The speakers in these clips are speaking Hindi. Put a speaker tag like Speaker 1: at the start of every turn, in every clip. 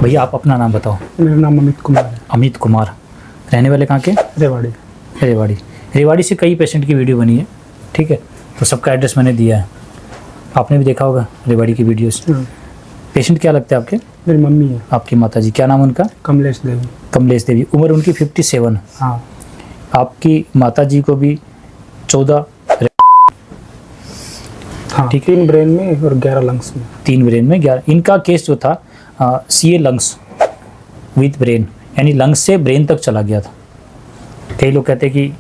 Speaker 1: भैया आप अपना नाम बताओ।
Speaker 2: मेरा नाम अमित कुमार है।
Speaker 1: अमित कुमार, रहने वाले कहाँ के?
Speaker 2: रेवाड़ी।
Speaker 1: रेवाड़ी। रेवाड़ी से कई पेशेंट की वीडियो बनी है, ठीक है, तो सबका एड्रेस मैंने दिया है, आपने भी देखा होगा रेवाड़ी की वीडियोस। पेशेंट क्या लगते हैं आपके?
Speaker 2: मेरी मम्मी है।
Speaker 1: आपकी माता जी, क्या नाम उनका?
Speaker 2: कमलेश देवी।
Speaker 1: कमलेश देवी, उम्र उनकी 57।
Speaker 2: हाँ।
Speaker 1: आपकी माता जी को भी 14।
Speaker 2: हाँ,
Speaker 1: ठीक।
Speaker 2: 3 ब्रेन में और 11 लंग्स में।
Speaker 1: 3 ब्रेन में 11। इनका केस जो था CA लंग्स विथ ब्रेन, यानी लंग्स से ब्रेन तक चला गया था। कई लोग कहते हैं कि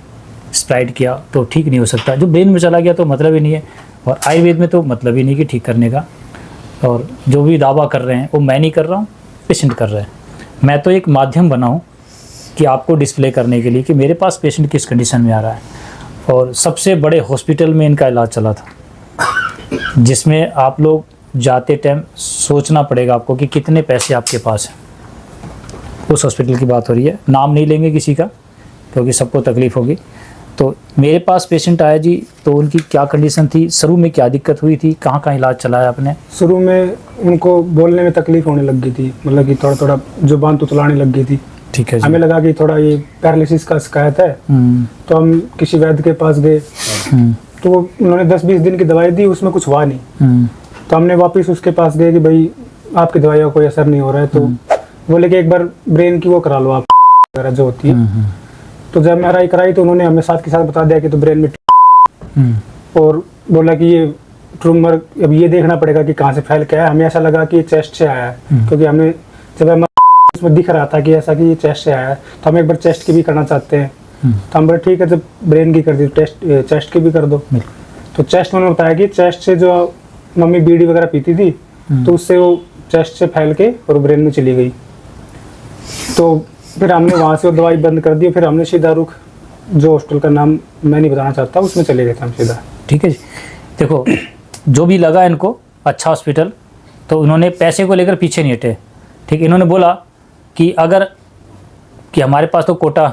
Speaker 1: स्प्राइट किया तो ठीक नहीं हो सकता, जो ब्रेन में चला गया तो मतलब ही नहीं है, और आयुर्वेद में तो मतलब ही नहीं कि ठीक करने का। और जो भी दावा कर रहे हैं वो मैं नहीं कर रहा हूँ, पेशेंट कर रहे हैं। मैं तो एक माध्यम बना हूँ कि आपको डिस्प्ले करने के लिए कि मेरे पास पेशेंट किस कंडीशन में आ रहा है। और सबसे बड़े हॉस्पिटल में इनका इलाज चला था, जिसमें आप लोग जाते टाइम सोचना पड़ेगा आपको कि कितने पैसे आपके पास हैं। उस हॉस्पिटल की बात हो रही है, नाम नहीं लेंगे किसी का क्योंकि सबको तकलीफ़ होगी। तो मेरे पास पेशेंट आया जी, तो उनकी क्या कंडीशन थी, शुरू में क्या दिक्कत हुई थी, कहाँ कहाँ इलाज चलाया आपने?
Speaker 2: शुरू में उनको बोलने में तकलीफ होने लग गई थी, मतलब कि थोड़ा थोड़ा जुबान तुतलाने लग गई थी।
Speaker 1: ठीक है जी।
Speaker 2: हमें लगा कि थोड़ा ये पैरालिसिस का शिकायत है, तो हम किसी वैद्य के पास गए, तो उन्होंने 10-20 दिन की दवाई दी, उसमें कुछ हुआ नहीं। तो हमने वापस उसके पास गए कि भाई आपकी दवाइयों का कोई असर नहीं हो रहा है, तो बोले कि एक बार ब्रेन की वो करा लो आप वगैरह जो होती है। तो जब MRI कराई तो उन्होंने हमें साथ के साथ बता दिया कि तो ब्रेन में और बोला कि ये ट्यूमर, अब ये देखना पड़ेगा कि कहाँ से फैल के आया। हमें ऐसा लगा कि ये चेस्ट से आया है, क्योंकि हमें जब उसमें दिख रहा था कि ऐसा कि ये चेस्ट से आया है, तो हम एक बार चेस्ट की भी करना चाहते हैं। तो हम बोले ठीक है, जब ब्रेन की कर दी चेस्ट की भी कर दो। तो चेस्ट में उन्होंने बताया कि चेस्ट से जो मम्मी बीड़ी वगैरह पीती थी, तो उससे वो चेस्ट से फैल के और ब्रेन में चली गई। तो फिर हमने वहाँ से वो दवाई बंद कर दी, फिर हमने सीधा रुख, जो हॉस्पिटल का नाम मैं नहीं बताना चाहता, उसमें चले गए थे हम सीधा।
Speaker 1: ठीक है जी। देखो, जो भी लगा इनको अच्छा हॉस्पिटल, तो उन्होंने पैसे को लेकर पीछे नहीं हटे। ठीक, इन्होंने बोला कि अगर कि हमारे पास तो कोटा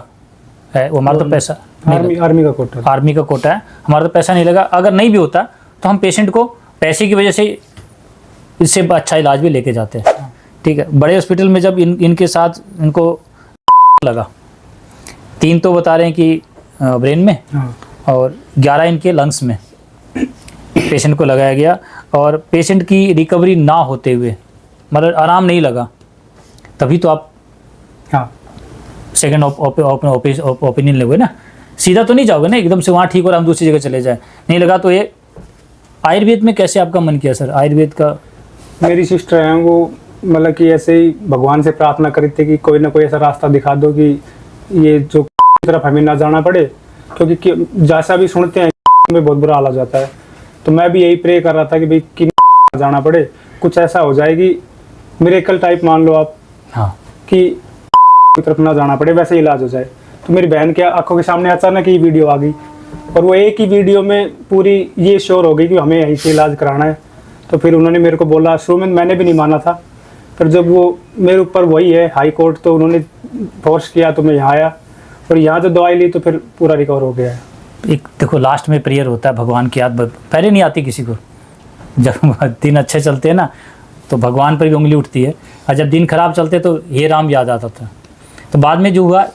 Speaker 1: है, वो हमारा तो पैसा
Speaker 2: आर्मी का कोटा,
Speaker 1: आर्मी का कोटा है, हमारा तो पैसा नहीं लगा। अगर नहीं भी होता तो हम पेशेंट को पैसे की वजह से इससे अच्छा इलाज भी लेके जाते हैं। ठीक है, बड़े हॉस्पिटल में जब इनके साथ इनको लगा, 3 तो बता रहे हैं कि ब्रेन में और 11 इनके लंग्स में पेशेंट को लगाया गया। और पेशेंट की रिकवरी ना होते हुए, मतलब आराम नहीं लगा, तभी तो आप सेकेंड ओपिनियन लोगे ना। सीधा तो नहीं जाओगे ना एकदम से वहाँ ठीक और हम दूसरी जगह चले जाए, नहीं लगा तो ये। आयुर्वेद में कैसे आपका मन किया सर? आयुर्वेद का
Speaker 2: मेरी सिस्टर है, वो मतलब कि ऐसे ही भगवान से प्रार्थना करी थी कि कोई ना कोई ऐसा रास्ता दिखा दो कि ये जो तरफ हमें ना जाना पड़े, क्योंकि जैसा भी सुनते हैं में बहुत बुरा हाल हो जाता है। तो मैं भी यही प्रे कर रहा था कि भाई कि जाना पड़े, कुछ ऐसा हो जाए कि मिरेकल टाइप मान लो आप,
Speaker 1: हाँ,
Speaker 2: कि तरफ ना जाना पड़े, वैसे इलाज हो जाए। तो मेरी बहन के आंखों के सामने अचानक ही वीडियो आ गई, और वो एक ही वीडियो में पूरी ये श्योर हो गई कि हमें यहीं से इलाज कराना है। तो फिर उन्होंने मेरे को बोला, शुरू में मैंने भी नहीं माना था, फिर जब वो मेरे ऊपर वही है हाई कोर्ट, तो उन्होंने फोर्स किया तो मैं यहाँ आया, और यहाँ जो दवाई ली तो फिर पूरा रिकवर हो गया है।
Speaker 1: एक देखो लास्ट में प्रेयर होता है, भगवान की याद पहले नहीं आती किसी को। जब दिन अच्छे चलते हैं ना तो भगवान पर भी उंगली उठती है, और जब दिन खराब चलते तो हे राम याद आता था। तो बाद में जो हुआ,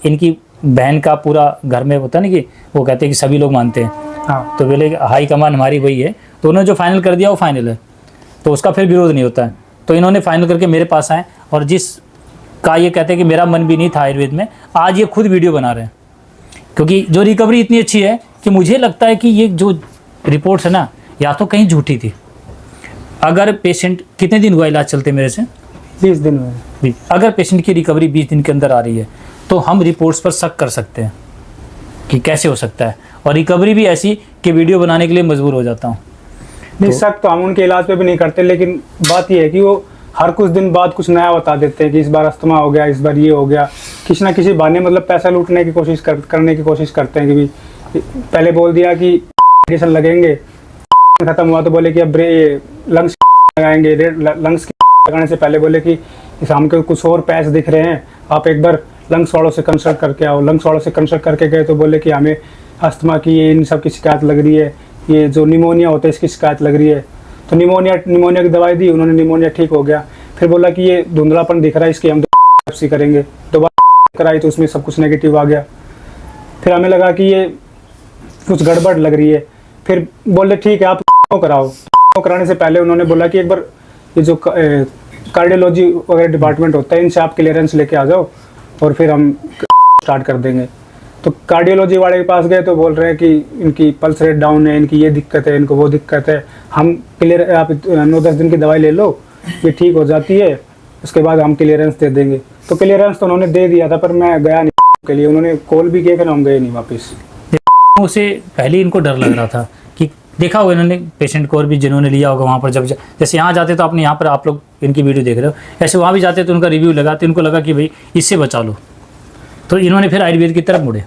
Speaker 1: इनकी बहन का पूरा घर में होता है ना कि वो कहते हैं कि सभी लोग मानते हैं, हाँ, तो बोले हाई कमान हमारी वही है, तो उन्होंने जो फाइनल कर दिया वो फाइनल है, तो उसका फिर विरोध नहीं होता है। तो इन्होंने फाइनल करके मेरे पास आए, और जिस का ये कहते हैं कि मेरा मन भी नहीं था आयुर्वेद में, आज ये खुद वीडियो बना रहे हैं, क्योंकि जो रिकवरी इतनी अच्छी है कि मुझे लगता है कि ये जो रिपोर्ट्स है ना, या तो कहीं झूठी थी। अगर पेशेंट, कितने दिन हुआ इलाज चलते मेरे से?
Speaker 2: 20 दिन में।
Speaker 1: अगर पेशेंट की रिकवरी 20 दिन के अंदर आ रही है, तो हम रिपोर्ट्स पर शक कर सकते हैं कि कैसे हो सकता है, और रिकवरी भी ऐसी कि वीडियो बनाने के लिए मजबूर हो जाता हूँ।
Speaker 2: नहीं, शक तो हम उनके इलाज पे भी नहीं करते, लेकिन बात यह है कि वो हर कुछ दिन बाद कुछ नया बता देते हैं कि इस बार अस्थमा हो गया, इस बार ये हो गया, किसी ना किसी बहाने मतलब पैसा लूटने की कोशिश करने की कोशिश करते हैं। कि भी पहले बोल दिया कि इंजेक्शन लगेंगे, खत्म हुआ तो बोले कि अब लंग्स लगाएंगे, लंग्स लगाने से पहले बोले कि हमको कुछ और पैच दिख रहे हैं, आप एक बार लंग्स वालों से कंसल्ट करके आओ। लंग्स वालों से कंसल्ट करके गए तो बोले कि हमें अस्थमा की ये इन सब की शिकायत लग रही है, ये जो निमोनिया होता है इसकी शिकायत लग रही है। तो निमोनिया की दवाई दी उन्होंने, निमोनिया ठीक हो गया। फिर बोला कि ये धुंधलापन दिख रहा है, इसकी हम बायोप्सी करेंगे। दोबारा कराई तो उसमें सब कुछ नेगेटिव आ गया। फिर हमें लगा कि ये कुछ गड़बड़ लग रही है। फिर बोले ठीक है आप कराओ। कराने से पहले उन्होंने बोला कि एक बार ये जो कार्डियोलॉजी वगैरह डिपार्टमेंट होता है, इनसे आप क्लियरेंस लेके आ जाओ और फिर हम स्टार्ट कर देंगे। तो कार्डियोलॉजी वाले के पास गए तो बोल रहे हैं कि इनकी पल्स रेट डाउन है, इनकी ये दिक्कत है, इनको वो दिक्कत है, हम क्लियर, आप 9-10 दिन की दवाई ले लो, ये ठीक हो जाती है, उसके बाद हम क्लियरेंस दे देंगे। तो क्लियरेंस तो उन्होंने दे दिया था, पर मैं गया नहीं के लिए। उन्होंने कॉल भी किया, फिर हम गए नहीं वापस।
Speaker 1: उसे पहले इनको डर लग रहा था कि देखा होगा इन्होंने पेशेंट को, और भी जिन्होंने लिया होगा वहाँ पर, जब जैसे यहाँ जाते तो आपने यहाँ पर आप लोग इनकी वीडियो देख रहे हो, ऐसे वहाँ भी जाते तो उनका रिव्यू लगा, तो इनको लगा कि भाई इससे बचा लो, तो इन्होंने फिर आयुर्वेद की तरफ मुड़े।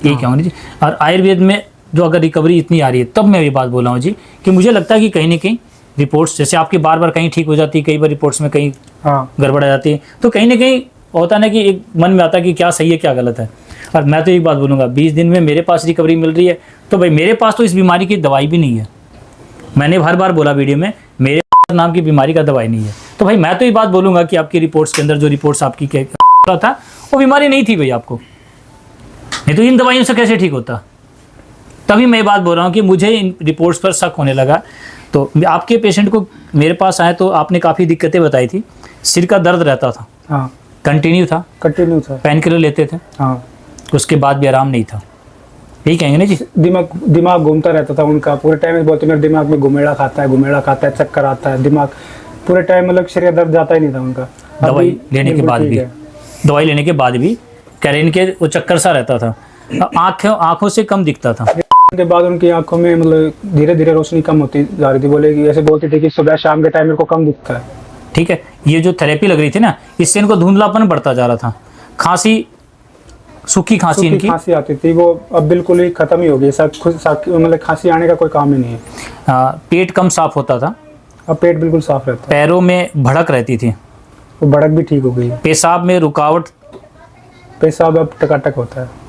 Speaker 1: ये क्या होनी जी। और आयुर्वेद में जो अगर रिकवरी इतनी आ रही है, तब मैं ये बात बोल रहा हूँ जी कि मुझे लगता है कि कहीं ना कहीं रिपोर्ट्स, जैसे आपकी बार बार कहीं ठीक हो जाती है, कई बार रिपोर्ट्स में कहीं गड़बड़ आ जाती है, तो कहीं ना कहीं होता है ना कि एक मन में आता है कि क्या सही है क्या गलत है। और मैं तो एक बात बोलूँगा, 20 दिन में मेरे पास रिकवरी मिल रही है, तो भाई मेरे पास तो इस बीमारी की दवाई भी नहीं है। मैंने हर बार बोला वीडियो में, मेरे नाम की बीमारी का दवाई नहीं है, तो भाई मैं तो ये बात बोलूँगा कि आपकी रिपोर्ट्स के अंदर जो रिपोर्ट्स आपकी था वो बीमारी नहीं थी भाई आपको, नहीं तो इन दवाइयों से कैसे ठीक होता। तभी मैं ये बात बोल रहा हूँ कि मुझे इन रिपोर्ट्स पर शक होने लगा। तो आपके पेशेंट को मेरे पास आए तो आपने काफ़ी दिक्कतें बताई थी, सिर का दर्द रहता था,
Speaker 2: हाँ
Speaker 1: कंटिन्यू था, पेन किलर लेते थे,
Speaker 2: हाँ,
Speaker 1: उसके बाद भी आराम नहीं था, यही कहेंगे ना जी।
Speaker 2: दिमाग घूमता रहता था उनका पूरे टाइम। बोलते मेरे दिमाग में घुमेड़ा खाता है, चक्कर आता है, दिमाग पूरे टाइम, मतलब शरीर दर्द जाता ही नहीं था उनका।
Speaker 1: दवाई लेने के बाद भी कह रहे इनके वो चक्कर सा रहता था, आंखों से कम दिखता था।
Speaker 2: के बाद उनकी आंखों में मतलब धीरे धीरे रोशनी कम होती जा रही थी। बोले कि ऐसे बोलती थी कि सुबह शाम के टाइम मेरे को कम दिखता है।
Speaker 1: ठीक है, ये जो थेरेपी लग रही थी ना, इससे इनको धुंधलापन बढ़ता जा रहा था, खांसी, सूखी खांसी इनकी
Speaker 2: खांसी आती थी, वो अब बिल्कुल ही खत्म ही हो गई। मतलब खांसी आने का कोई काम ही नहीं है।
Speaker 1: पेट कम साफ होता था,
Speaker 2: अब पेट बिल्कुल साफ रहता है।
Speaker 1: पैरों में भड़क रहती थी,
Speaker 2: वो भड़क भी ठीक हो गई।
Speaker 1: पेशाब में रुकावट,
Speaker 2: पेशाब अब टकाटक होता है।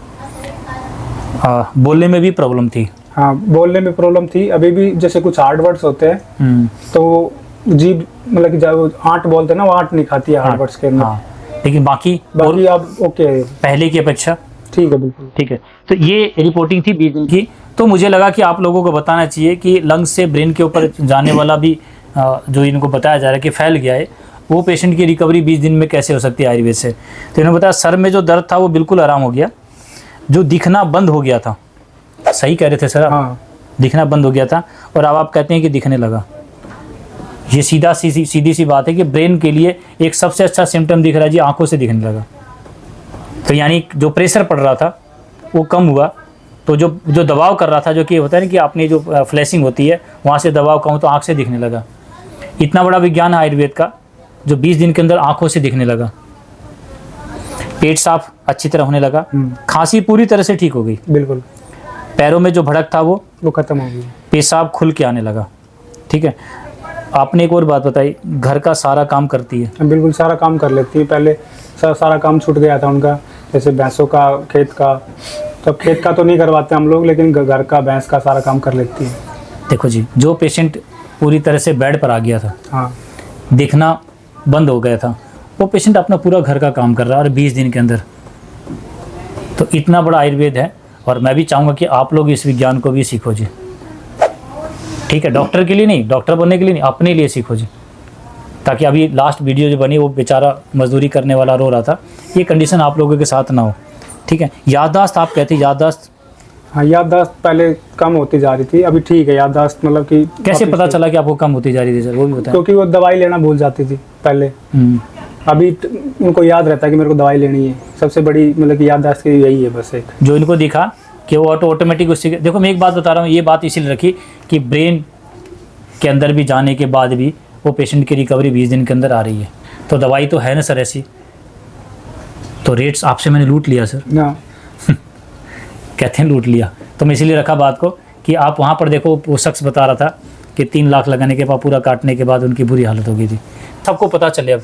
Speaker 1: बोलने में भी प्रॉब्लम थी।
Speaker 2: हाँ, बोलने में प्रॉब्लम थी। अभी भी जैसे कुछ हार्ड वर्ड्स होते हैं तो जीभ, मतलब कि जब आंट बोलते हैं ना, वो आंट नहीं खाती है हार्ड वर्ड्स के अंदर।
Speaker 1: हाँ, लेकिन बाकी
Speaker 2: अब ओके है,
Speaker 1: पहले की अपेक्षा
Speaker 2: ठीक है, बिल्कुल
Speaker 1: ठीक है। तो ये रिपोर्टिंग थी 20 दिन की। तो मुझे लगा कि आप लोगों को बताना चाहिए कि लंग्स से ब्रेन के ऊपर जाने वाला भी जो इनको बताया जा रहा है कि फैल गया है, वो पेशेंट की रिकवरी 20 दिन में कैसे हो सकती है आयुर्वेद से। तो इन्होंने बताया सर में जो दर्द था वो बिल्कुल आराम हो गया, जो दिखना बंद हो गया था, सही कह रहे थे सर आप,
Speaker 2: हाँ,
Speaker 1: दिखना बंद हो गया था, और अब आप कहते हैं कि दिखने लगा। ये सीधी सी बात है कि ब्रेन के लिए एक सबसे अच्छा सिम्टम दिख रहा है जी, आंखों से दिखने लगा। तो यानी जो प्रेशर पड़ रहा था वो कम हुआ, तो जो दबाव कर रहा था, जो कि होता है ना कि आपने जो फ्लैशिंग होती है वहाँ से दबाव कम, तो आँख से दिखने लगा। इतना बड़ा विज्ञान है आयुर्वेद का, जो 20 दिन के अंदर आंखों से दिखने लगा। पेट साफ अच्छी तरह होने लगा, खांसी पूरी तरह से ठीक हो गई,
Speaker 2: बिल्कुल।
Speaker 1: पैरों में जो भड़क था वो
Speaker 2: खत्म हो गई,
Speaker 1: पेशाब खुल के आने लगा। ठीक है, आपने एक और बात बताई, घर का सारा काम करती है।
Speaker 2: बिल्कुल सारा काम कर लेती है। पहले सारा काम छूट गया था उनका, जैसे भैंसों का, खेत का। तो खेत का तो नहीं करवाते हम लोग, लेकिन घर का, भैंस का सारा काम कर लेती है।
Speaker 1: देखो जी, जो पेशेंट पूरी तरह से बेड पर आ गया था,
Speaker 2: हाँ,
Speaker 1: दिखना बंद हो गया था, वो पेशेंट अपना पूरा घर का काम कर रहा है और 20 दिन के अंदर। तो इतना बड़ा आयुर्वेद है, और मैं भी चाहूँगा कि आप लोग इस विज्ञान को भी सीखो जी। ठीक है, डॉक्टर के लिए नहीं, डॉक्टर बनने के लिए नहीं, अपने लिए सीखो जी, ताकि अभी लास्ट वीडियो जो बनी वो बेचारा मजदूरी करने वाला रो रहा था, ये कंडीशन आप लोगों के साथ ना हो। ठीक है, याददाश्त आप कहते, याददाश्त,
Speaker 2: हाँ, याददाश्त पहले कम होती जा रही थी, अभी ठीक है याददाश्त। मतलब कि
Speaker 1: कैसे पता चला कि आपको कम होती जा रही थी सर, वो भी बताएं।
Speaker 2: क्योंकि वो दवाई लेना भूल जाती थी पहले, अभी उनको याद रहता है कि मेरे को दवाई लेनी है। सबसे बड़ी मतलब कि याददाश्त की यही है बस एक, जो
Speaker 1: इनको दिखा कि वो ऑटोमेटिक उससे। देखो मैं एक बात बता रहा हूँ, ये बात इसीलिए रखी कि ब्रेन के अंदर भी जाने के बाद भी वो पेशेंट की रिकवरी 20 दिन के अंदर आ रही है। तो दवाई तो है ना सर ऐसी, तो रेट्स आपसे मैंने लूट लिया सर
Speaker 2: ना
Speaker 1: कहते हैं लूट लिया, तो मैं इसीलिए रखा बात को कि आप वहाँ पर देखो, वो शख्स बता रहा था कि 3 लाख लगाने के बाद, पूरा काटने के बाद उनकी बुरी हालत हो गई थी। सबको पता चले अब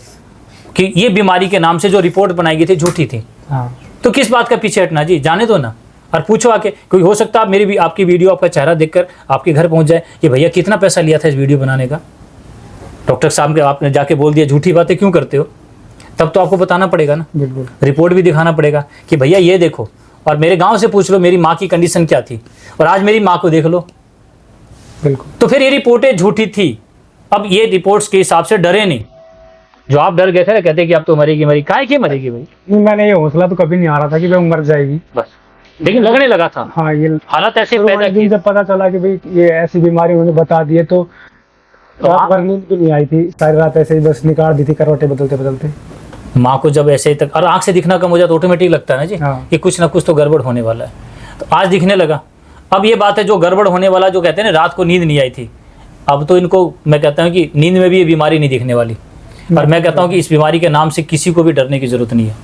Speaker 1: कि ये बीमारी के नाम से जो रिपोर्ट बनाई गई थी झूठी थी।
Speaker 2: हाँ,
Speaker 1: तो किस बात का पीछे हटना जी, जाने दो ना, और पूछो आके। कोई हो सकता है मेरी भी आपकी वीडियो, आपका चेहरा देखकर आपके घर पहुंच जाए कि भैया कितना पैसा लिया था इस वीडियो बनाने का, डॉक्टर साहब के आपने जाके बोल दिया, झूठी बातें क्यों करते हो? तब तो आपको बताना पड़ेगा ना,
Speaker 2: बिल्कुल
Speaker 1: रिपोर्ट भी दिखाना पड़ेगा कि भैया ये देखो, और मेरे गांव से पूछ लो मेरी माँ की कंडीशन क्या थी, और आज मेरी माँ को देख लो।
Speaker 2: बिल्कुल।
Speaker 1: तो फिर ये रिपोर्टें झूठी थी। अब ये रिपोर्ट्स के हिसाब से डरे नहीं, जो आप डर गए थे ना, कहते कि आप तो मरेगी, काहे की मरेगी भाई?
Speaker 2: नहीं, मैंने ये हौसला तो कभी नहीं आ रहा था कि भाई वो मर जाएगी,
Speaker 1: बस, लेकिन लगने लगा था।
Speaker 2: हाँ ये
Speaker 1: हालात ऐसे
Speaker 2: शुरू
Speaker 1: पैदा
Speaker 2: वाले दिन
Speaker 1: की।
Speaker 2: जब पता चला कि भाई ये ऐसी बीमारी उन्होंने बता दी है, तो रात भर नींद भी नहीं आई थी, सारी रात ऐसे ही बस निकाल दी थी करवटें बदलते बदलते।
Speaker 1: माँ को जब ऐसे तक, और आंख से दिखना कम हो जाए तो ऑटोमेटिक लगता है ना जी,
Speaker 2: हाँ।
Speaker 1: कि कुछ ना कुछ तो गड़बड़ होने वाला है। तो आज दिखने लगा। अब ये बात है, जो गड़बड़ होने वाला, जो कहते हैं ना रात को नींद नहीं आई थी, अब तो इनको मैं कहता हूँ कि नींद में भी ये बीमारी नहीं दिखने वाली। और मैं कहता हूँ कि इस बीमारी के नाम से किसी को भी डरने की जरूरत नहीं है।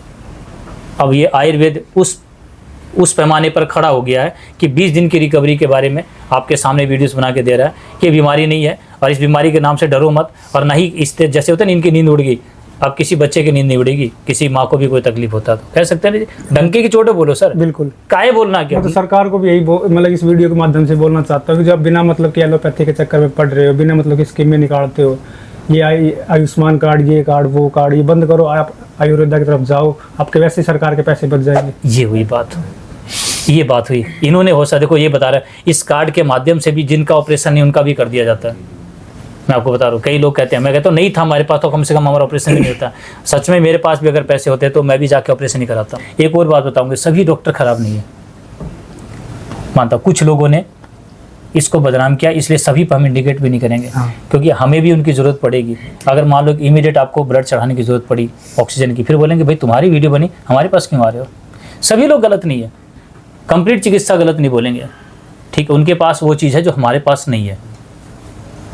Speaker 1: अब ये आयुर्वेद उस पैमाने पर खड़ा हो गया है कि 20 दिन की रिकवरी के बारे में आपके सामने वीडियोस बना के दे रहा है कि ये बीमारी नहीं है, और इस बीमारी के नाम से डरो मत। और ना ही इस जैसे होता है नींद की नींद उड़ गई, अब किसी बच्चे की नींद नहीं उड़ेगी, किसी माँ को भी कोई तकलीफ होता तो कह सकते हैं ना, डंके की चोट बोलो सर,
Speaker 2: बिल्कुल।
Speaker 1: काहे बोलना क्या?
Speaker 2: मैं तो सरकार को भी यही मतलब इस वीडियो के माध्यम से बोलना चाहता हूँ कि जब बिना मतलब कि एलोपैथी के चक्कर में पड़ रहे हो, बिना मतलब की स्कीमें निकालते हो, ये आयुष्मान कार्ड, ये कार्ड, वो कार्ड, ये बंद करो, आप आयुर्वेदा की तरफ जाओ, आपके वैसे सरकार के पैसे बच जाएंगे।
Speaker 1: ये हुई बात, ये बात हुई। इन्होंने हो सकता, देखो ये बता रहा है, इस कार्ड के माध्यम से भी जिनका ऑपरेशन नहीं उनका भी कर दिया जाता है। मैं आपको बता रहा हूँ, कई लोग कहते हैं, मैं कहता हूँ नहीं था हमारे पास तो कम से कम हमारा ऑपरेशन नहीं होता। सच में मेरे पास भी अगर पैसे होते तो मैं भी जाके ऑपरेशन ही कराता। एक और बात बताऊंगी, सभी डॉक्टर खराब नहीं है, मानता। कुछ लोगों ने इसको बदनाम किया, इसलिए सभी पर हम इंडिकेट भी नहीं करेंगे।
Speaker 2: हाँ।
Speaker 1: क्योंकि हमें भी उनकी ज़रूरत पड़ेगी। अगर मान लो कि इमीडिएट आपको ब्लड चढ़ाने की ज़रूरत पड़ी, ऑक्सीजन की, फिर बोलेंगे भाई तुम्हारी वीडियो बनी, हमारे पास क्यों आ रहे हो? सभी लोग गलत नहीं है, कंप्लीट चिकित्सा गलत नहीं बोलेंगे, ठीक है। उनके पास वो चीज़ है जो हमारे पास नहीं है,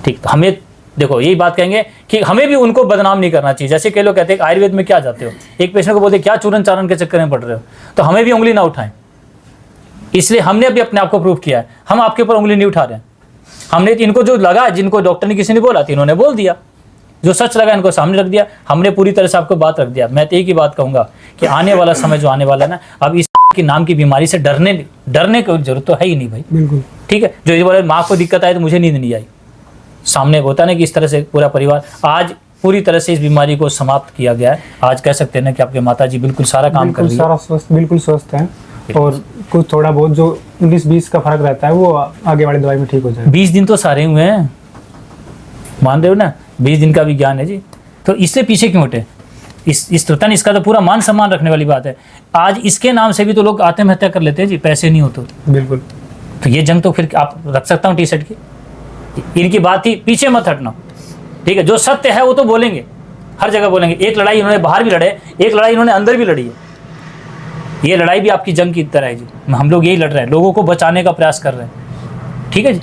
Speaker 1: ठीक। तो हमें देखो यही बात कहेंगे कि हमें भी उनको बदनाम नहीं करना चाहिए। जैसे कई लोग कहते हैं आयुर्वेद में क्या जाते हो, एक पेशेंट को बोलते क्या चूरन चारण के चक्कर में पड़ रहे हो, तो हमें भी उंगली ना उठाएं। इसलिए हमने भी अपने आप को प्रूव किया है, हम आपके ऊपर उंगली नहीं उठा रहे हैं। हमने इनको जो लगा, जिनको डॉक्टर ने किसी ने बोला था, इन्होंने बोल दिया, जो सच लगा इनको सामने रख दिया, हमने पूरी तरह से आपको बात रख दिया। मैं तो एक ही बात कहूँगा कि आने वाला समय जो आने वाला है ना, अब इस की नाम की बीमारी से डरने की जरूरत तो है ही नहीं भाई,
Speaker 2: बिल्कुल,
Speaker 1: ठीक है। जो ये बोले माँ को दिक्कत आई तो मुझे नींद नहीं आई, सामने होता ना कि इस तरह से पूरा परिवार आज पूरी तरह से इस बीमारी को समाप्त किया गया है। आज कह सकते हैं ना कि आपके माता जी बिल्कुल सारा काम कर रही है,
Speaker 2: सारा स्वस्थ, बिल्कुल स्वस्थ है। और कुछ थोड़ा बहुत जो 19-20 का फर्क रहता है वो आगे वाली दवाई में ठीक हो जाएगा।
Speaker 1: 20 दिन तो सारे हुए हैं, मान रहे हो ना, 20 दिन का भी ज्ञान है जी। तो इससे पीछे क्यों हटे? इस तन इसका तो पूरा मान सम्मान रखने वाली बात है। आज इसके नाम से भी तो लोग आत्महत्या कर लेते हैं जी, पैसे नहीं होते।
Speaker 2: बिल्कुल।
Speaker 1: तो ये जंग तो फिर आप रख सकता हूँ टी शर्ट की, इनकी बात ही पीछे मत हटना, ठीक है। जो सत्य है वो तो बोलेंगे, हर जगह बोलेंगे। एक लड़ाई इन्होंने बाहर भी लड़े, एक लड़ाई इन्होंने अंदर भी लड़ी है। ये लड़ाई भी आपकी जंग की तरह है जी, हम लोग यही लड़ रहे हैं, लोगों को बचाने का प्रयास कर रहे हैं, ठीक है जी।